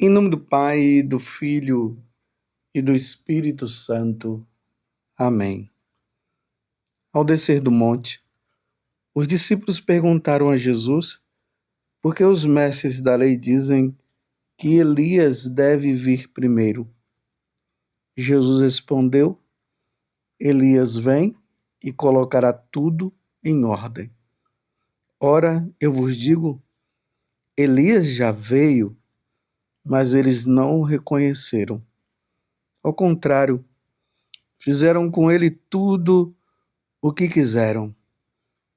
Em nome do Pai, do Filho e do Espírito Santo. Amém. Ao descer do monte, os discípulos perguntaram a Jesus por que os mestres da lei dizem que Elias deve vir primeiro. Jesus respondeu: Elias vem e colocará tudo em ordem. Ora, eu vos digo, Elias já veio, mas eles não o reconheceram. Ao contrário, fizeram com ele tudo o que quiseram.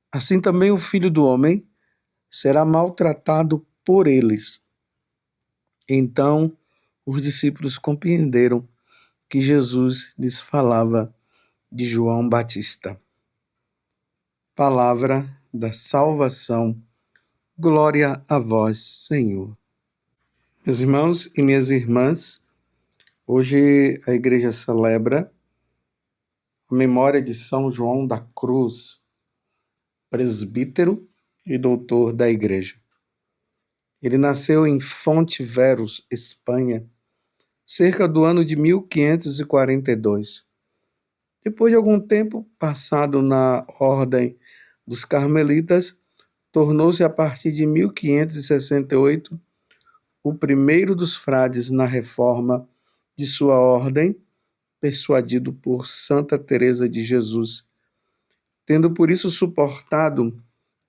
Assim também o Filho do Homem será maltratado por eles. Então os discípulos compreenderam que Jesus lhes falava de João Batista. Palavra da salvação. Glória a vós, Senhor. Meus irmãos e minhas irmãs, hoje a igreja celebra a memória de São João da Cruz, presbítero e doutor da igreja. Ele nasceu em Fontiveros, Espanha, cerca do ano de 1542. Depois de algum tempo passado na ordem dos Carmelitas, tornou-se a partir de 1568 o primeiro dos frades na reforma de sua ordem, persuadido por Santa Teresa de Jesus, tendo por isso suportado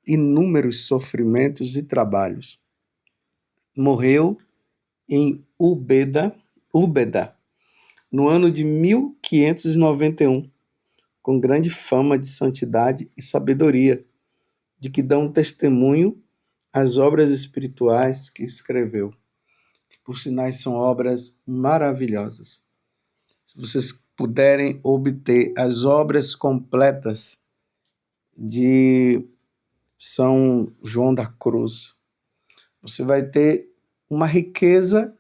inúmeros sofrimentos e trabalhos. Morreu em Úbeda, no ano de 1591, com grande fama de santidade e sabedoria, de que dão testemunho as obras espirituais que escreveu, que por sinais são obras maravilhosas. Se vocês puderem obter as obras completas de São João da Cruz, você vai ter uma riqueza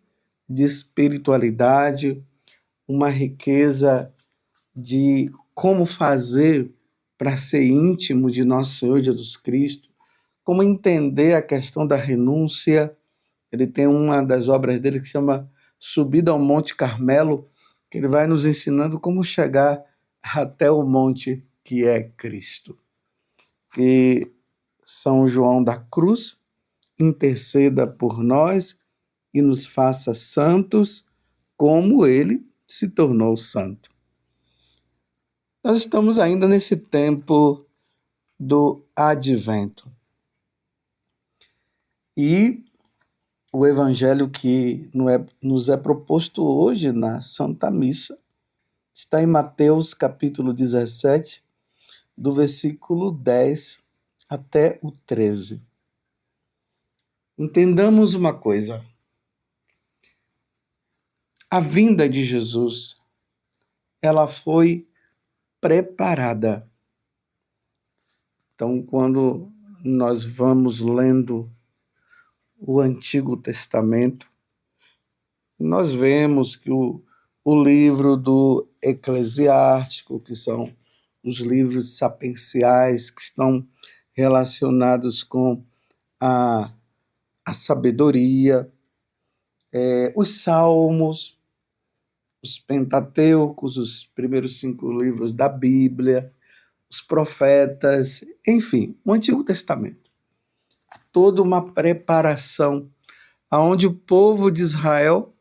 de espiritualidade, uma riqueza de como fazer para ser íntimo de nosso Senhor Jesus Cristo, como entender a questão da renúncia. Ele tem uma das obras dele que se chama Subida ao Monte Carmelo, que ele vai nos ensinando como chegar até o monte que é Cristo. Que São João da Cruz interceda por nós e nos faça santos como ele se tornou santo. Nós estamos ainda nesse tempo do Advento. E o evangelho que nos é proposto hoje na Santa Missa está em Mateus capítulo 17, do versículo 10 até o 13. Entendamos uma coisa. A vinda de Jesus, ela foi preparada. Então, quando nós vamos lendo o Antigo Testamento, nós vemos que o livro do Eclesiástico, que são os livros sapienciais que estão relacionados com a sabedoria, os Salmos, os Pentateucos, os primeiros 5 livros da Bíblia, os profetas, enfim, o Antigo Testamento. Toda uma preparação onde o povo de Israel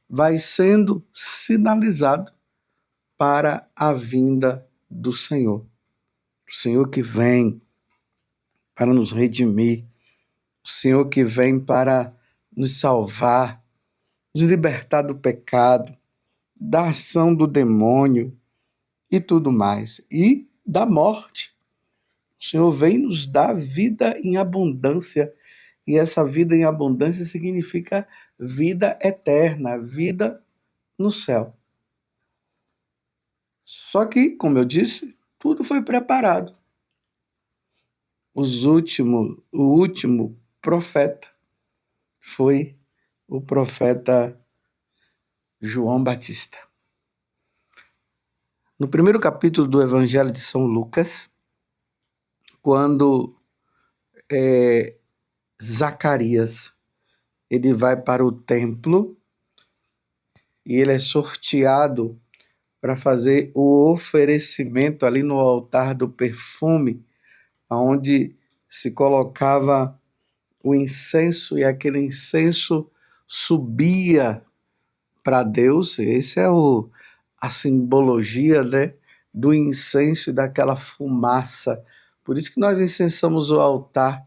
vai sendo sinalizado para a vinda do Senhor. O Senhor que vem para nos redimir, o Senhor que vem para nos salvar, nos libertar do pecado, da ação do demônio e tudo mais, e da morte. O Senhor vem nos dar vida em abundância, e essa vida em abundância significa vida eterna, vida no céu. Só que, como eu disse, tudo foi preparado. O último profeta foi o profeta João Batista. No primeiro capítulo do Evangelho de São Lucas, quando Zacarias ele vai para o templo e ele é sorteado para fazer o oferecimento ali no altar do perfume, onde se colocava o incenso e aquele incenso subia para Deus. Esse é a simbologia, né, do incenso e daquela fumaça. Por isso que nós incensamos o altar,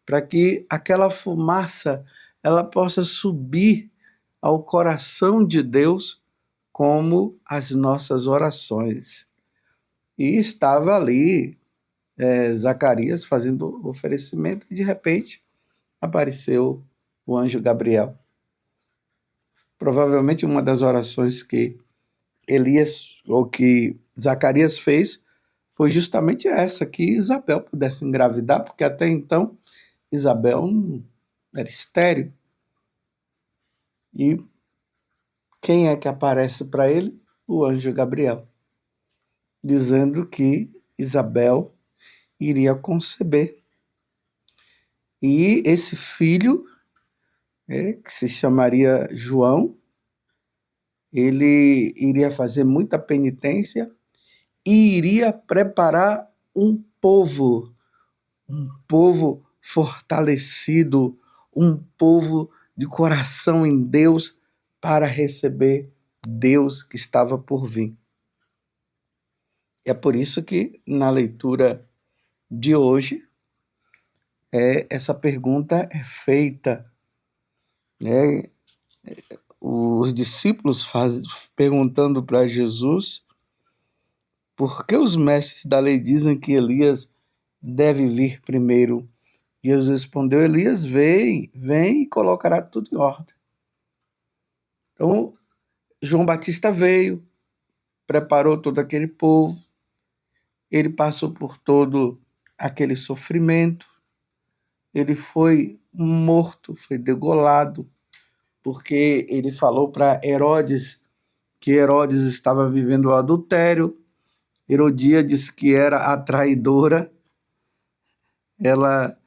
para que aquela fumaça ela possa subir ao coração de Deus como as nossas orações. E estava ali Zacarias fazendo oferecimento e de repente apareceu o anjo Gabriel. Provavelmente uma das orações que Elias ou que Zacarias fez foi justamente essa, que Isabel pudesse engravidar, porque até então Isabel era estéril. E quem é que aparece para ele? O anjo Gabriel, dizendo que Isabel iria conceber. E esse filho, que se chamaria João, ele iria fazer muita penitência e iria preparar um povo fortalecido, um povo de coração em Deus para receber Deus que estava por vir. É por isso que na leitura de hoje essa pergunta é feita, né? Os discípulos perguntando para Jesus por que os mestres da lei dizem que Elias deve vir primeiro. Jesus respondeu: Elias vem e colocará tudo em ordem. Então, João Batista veio, preparou todo aquele povo, ele passou por todo aquele sofrimento, ele foi morto, foi degolado, porque ele falou para Herodes que Herodes estava vivendo o adultério. Herodíades, que era a traidora, ela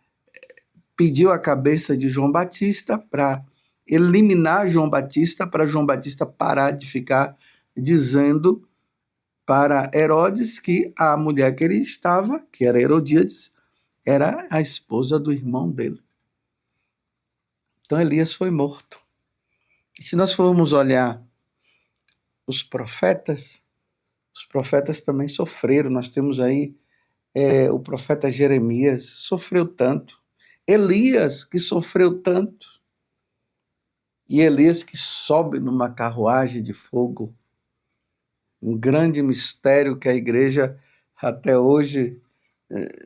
pediu a cabeça de João Batista para eliminar João Batista, para João Batista parar de ficar dizendo para Herodes que a mulher que ele estava, que era Herodíades, era a esposa do irmão dele. Então Elias foi morto. E se nós formos olhar os profetas também sofreram. Nós temos aí o profeta Jeremias, sofreu tanto. Elias, que sofreu tanto. E Elias, que sobe numa carruagem de fogo. Um grande mistério que a igreja até hoje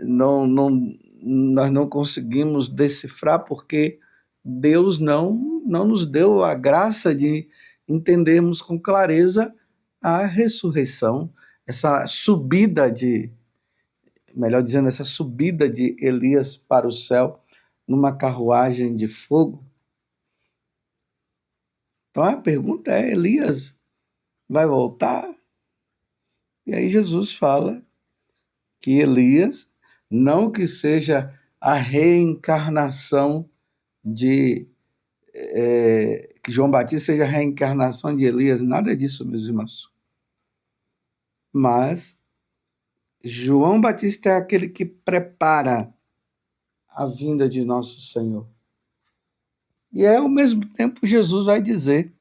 nós não conseguimos decifrar, porque Deus não nos deu a graça de entendermos com clareza a ressurreição, essa subida melhor dizendo, essa subida de Elias para o céu numa carruagem de fogo. Então a pergunta é: Elias vai voltar? E aí Jesus fala que Elias, não que seja a reencarnação que João Batista seja a reencarnação de Elias, nada disso, meus irmãos. Mas João Batista é aquele que prepara a vinda de nosso Senhor. E ao mesmo tempo Jesus vai dizer: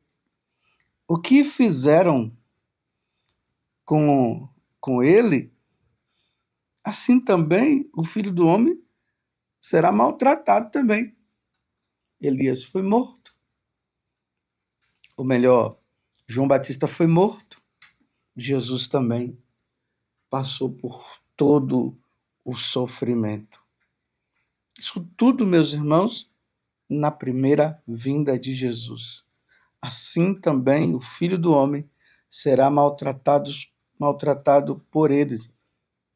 o que fizeram com ele, assim também o Filho do Homem será maltratado também. Elias foi morto. Ou melhor, João Batista foi morto. Jesus também passou por todo o sofrimento. Isso tudo, meus irmãos, na primeira vinda de Jesus. Assim também o Filho do Homem será maltratado por eles.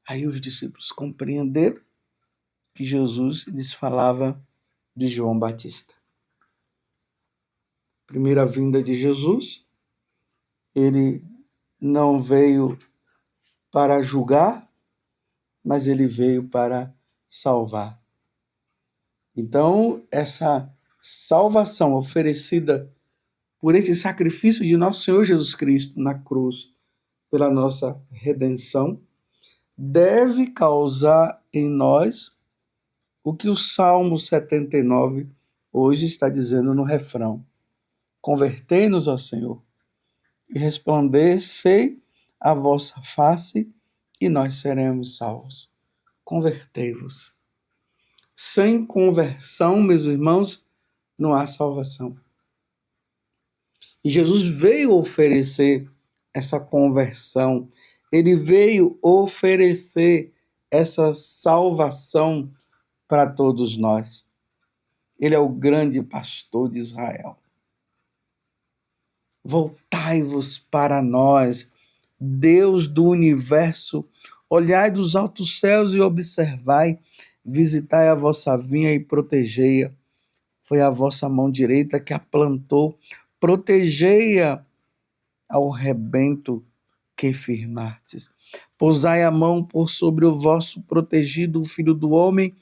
Aí os discípulos compreenderam que Jesus lhes falava de João Batista. Primeira vinda de Jesus, ele não veio para julgar, mas ele veio para salvar. Então, essa salvação oferecida por esse sacrifício de nosso Senhor Jesus Cristo na cruz, pela nossa redenção, deve causar em nós o que o Salmo 79 hoje está dizendo no refrão: convertei-nos, ó Senhor, e resplandecei a vossa face, e nós seremos salvos. Convertei-vos. Sem conversão, meus irmãos, não há salvação. E Jesus veio oferecer essa conversão. Ele veio oferecer essa salvação para todos nós. Ele é o grande pastor de Israel. Voltai-vos para nós, Deus do universo, olhai dos altos céus e observai, visitai a vossa vinha e protegei-a. Foi a vossa mão direita que a plantou, protegei-a ao rebento que firmastes. Pousai a mão por sobre o vosso protegido, o Filho do Homem,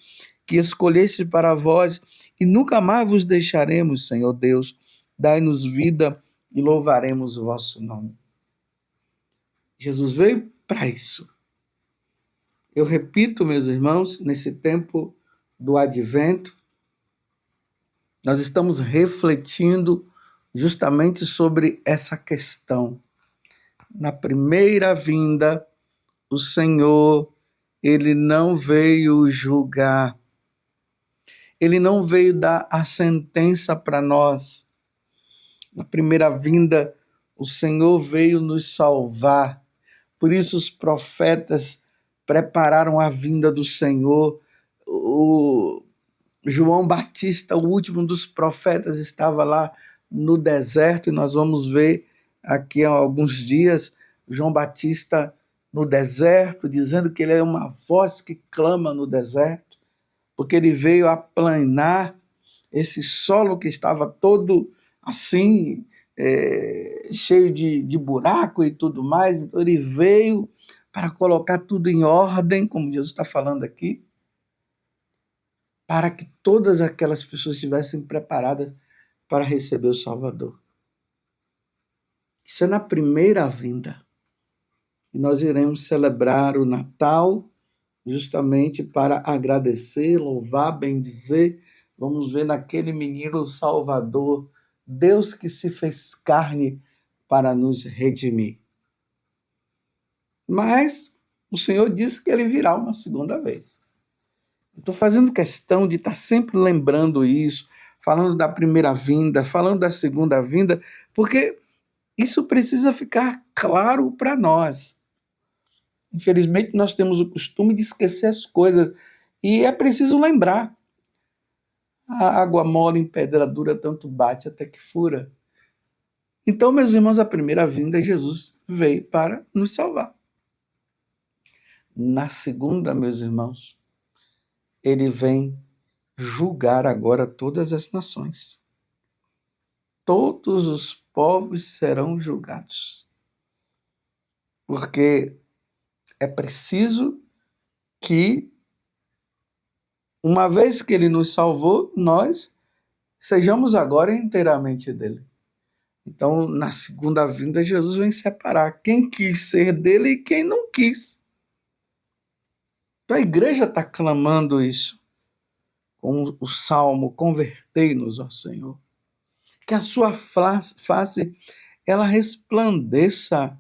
que escolheste para vós, e nunca mais vos deixaremos, Senhor Deus. Dai-nos vida e louvaremos o vosso nome. Jesus veio para isso. Eu repito, meus irmãos, nesse tempo do advento, nós estamos refletindo justamente sobre essa questão. Na primeira vinda, o Senhor, ele não veio julgar, ele não veio dar a sentença para nós. Na primeira vinda, o Senhor veio nos salvar. Por isso os profetas prepararam a vinda do Senhor. O João Batista, o último dos profetas, estava lá no deserto, e nós vamos ver aqui há alguns dias João Batista no deserto, dizendo que ele é uma voz que clama no deserto, porque ele veio aplanar esse solo que estava todo assim, cheio de buraco e tudo mais. Então ele veio para colocar tudo em ordem, como Jesus está falando aqui, para que todas aquelas pessoas estivessem preparadas para receber o Salvador. Isso é na primeira vinda. E nós iremos celebrar o Natal justamente para agradecer, louvar, bendizer. Vamos ver naquele menino Salvador, Deus que se fez carne para nos redimir. Mas o Senhor disse que ele virá uma segunda vez. Estou fazendo questão de estar sempre lembrando isso, falando da primeira vinda, falando da segunda vinda, porque isso precisa ficar claro para nós. Infelizmente, nós temos o costume de esquecer as coisas, e é preciso lembrar. A água mole em pedra dura tanto bate até que fura. Então, meus irmãos, a primeira vinda, Jesus veio para nos salvar. Na segunda, meus irmãos, ele vem julgar agora todas as nações. Todos os povos serão julgados. Porque é preciso que, uma vez que ele nos salvou, nós sejamos agora inteiramente dele. Então, na segunda vinda, Jesus vem separar quem quis ser dele e quem não quis. Então, a igreja está clamando isso com o salmo: convertei-nos, ó Senhor. Que a sua face ela resplandeça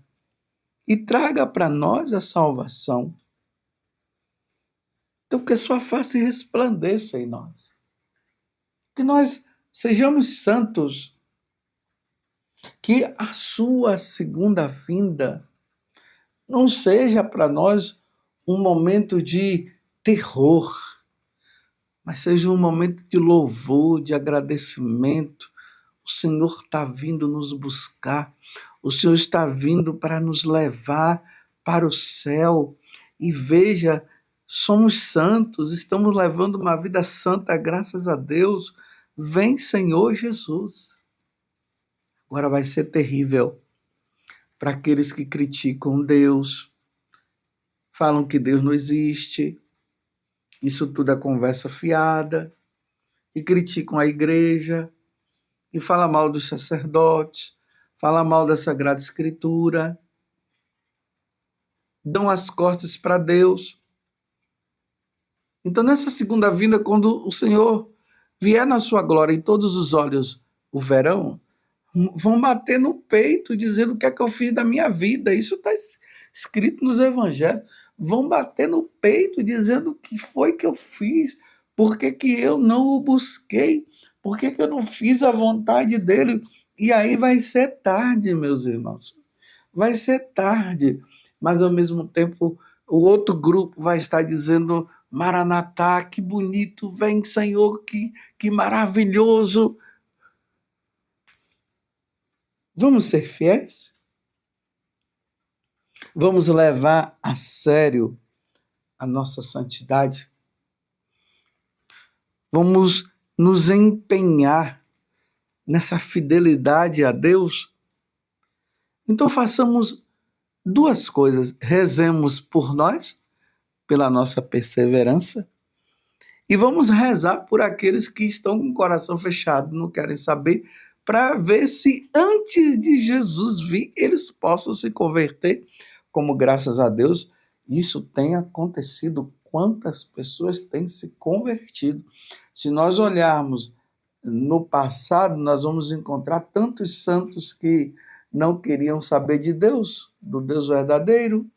e traga para nós a salvação. Então, que a sua face resplandeça em nós. Que nós sejamos santos. Que a sua segunda vinda não seja para nós um momento de terror, mas seja um momento de louvor, de agradecimento. O Senhor está vindo nos buscar, o Senhor está vindo para nos levar para o céu. E veja, somos santos, estamos levando uma vida santa, graças a Deus. Vem, Senhor Jesus. Agora vai ser terrível para aqueles que criticam Deus, falam que Deus não existe. Isso tudo é conversa fiada. e criticam a igreja, e falam mal dos sacerdotes, falam mal da Sagrada Escritura, dão as costas para Deus. Então, nessa segunda vinda, quando o Senhor vier na sua glória e todos os olhos o verão, vão bater no peito dizendo o que é que eu fiz da minha vida. Isso está escrito nos evangelhos. Vão bater no peito dizendo o que foi que eu fiz, por que que eu não o busquei, por que que eu não fiz a vontade dele. E aí vai ser tarde, meus irmãos. Vai ser tarde, mas ao mesmo tempo o outro grupo vai estar dizendo: Maranatá, que bonito, vem Senhor, que maravilhoso. Vamos ser fiéis? Vamos levar a sério a nossa santidade? Vamos nos empenhar nessa fidelidade a Deus? Então façamos duas coisas: rezemos por nós, pela nossa perseverança, e vamos rezar por aqueles que estão com o coração fechado, não querem saber, para ver se antes de Jesus vir, eles possam se converter, como graças a Deus isso tem acontecido. Quantas pessoas têm se convertido? Se nós olharmos no passado, nós vamos encontrar tantos santos que não queriam saber de Deus, do Deus verdadeiro,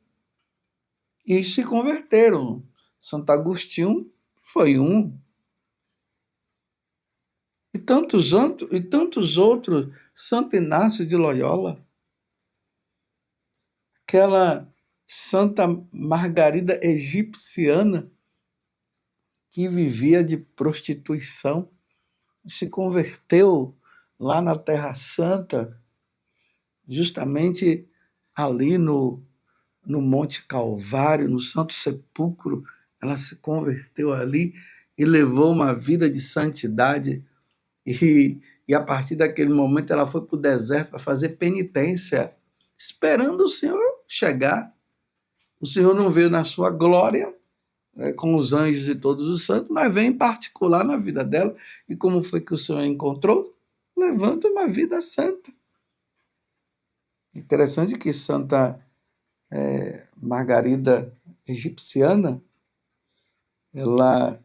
e se converteram. Santo Agostinho foi um, e tantos outros, Santo Inácio de Loyola, aquela Santa Margarida egipciana que vivia de prostituição, se converteu lá na Terra Santa, justamente ali no Monte Calvário, no Santo Sepulcro. Ela se converteu ali e levou uma vida de santidade. E a partir daquele momento ela foi para o deserto para fazer penitência, esperando o Senhor chegar. O Senhor não veio na sua glória, com os anjos e todos os santos, mas veio em particular na vida dela. E como foi que o Senhor encontrou? Levando uma vida santa. Interessante que Santa Margarida egipciana, ela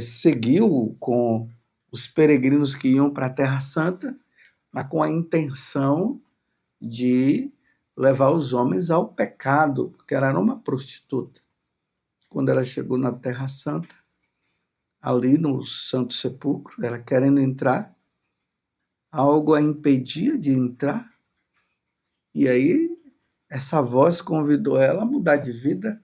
seguiu com os peregrinos que iam para a Terra Santa, mas com a intenção de levar os homens ao pecado, porque ela era uma prostituta. Quando ela chegou na Terra Santa, ali no Santo Sepulcro, ela querendo entrar, algo a impedia de entrar, e aí essa voz convidou ela a mudar de vida,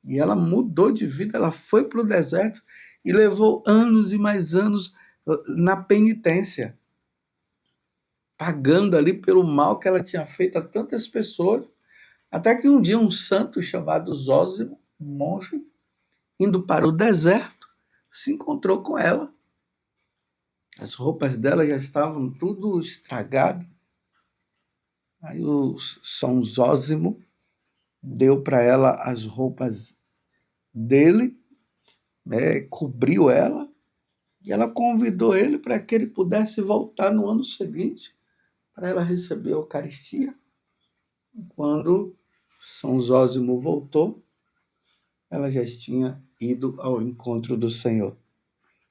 e ela mudou de vida, ela foi para o deserto e levou anos e mais anos na penitência, pagando ali pelo mal que ela tinha feito a tantas pessoas, até que um dia um santo chamado Zósimo, um monge, indo para o deserto, se encontrou com ela. As roupas dela já estavam tudo estragadas. Aí o São Zósimo deu para ela as roupas dele, cobriu ela, e ela convidou ele para que ele pudesse voltar no ano seguinte, para ela receber a Eucaristia. Quando São Zósimo voltou, ela já tinha ido ao encontro do Senhor.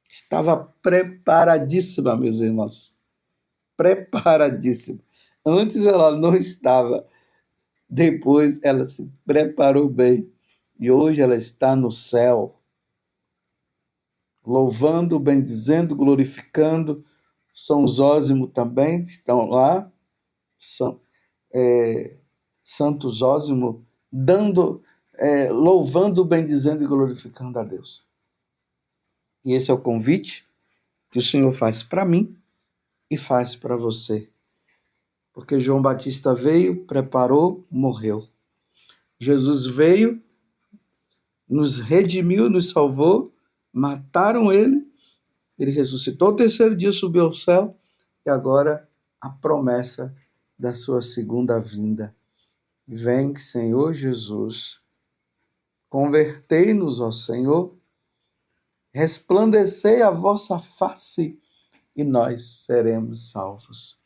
Estava preparadíssima, meus irmãos. Preparadíssima. Antes ela não estava, depois ela se preparou bem. E hoje ela está no céu, louvando, bendizendo, glorificando. São Zósimo também estão lá. Santo Zósimo, louvando, bendizendo e glorificando a Deus. E esse é o convite que o Senhor faz para mim e faz para você. Porque João Batista veio, preparou, morreu. Jesus veio, nos redimiu, nos salvou, mataram ele ressuscitou ao terceiro dia, subiu ao céu, e agora a promessa da sua segunda vinda. Vem, Senhor Jesus, convertei-nos ao Senhor, resplandecei a vossa face e nós seremos salvos.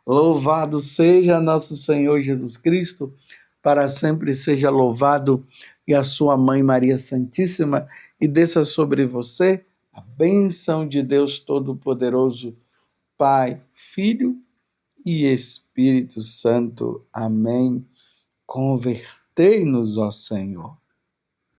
Louvado seja nosso Senhor Jesus Cristo, para sempre seja louvado, e a sua mãe Maria Santíssima, e desça sobre você a bênção de Deus Todo-Poderoso, Pai, Filho e Espírito Santo. Amém. Convertei-nos, ó Senhor.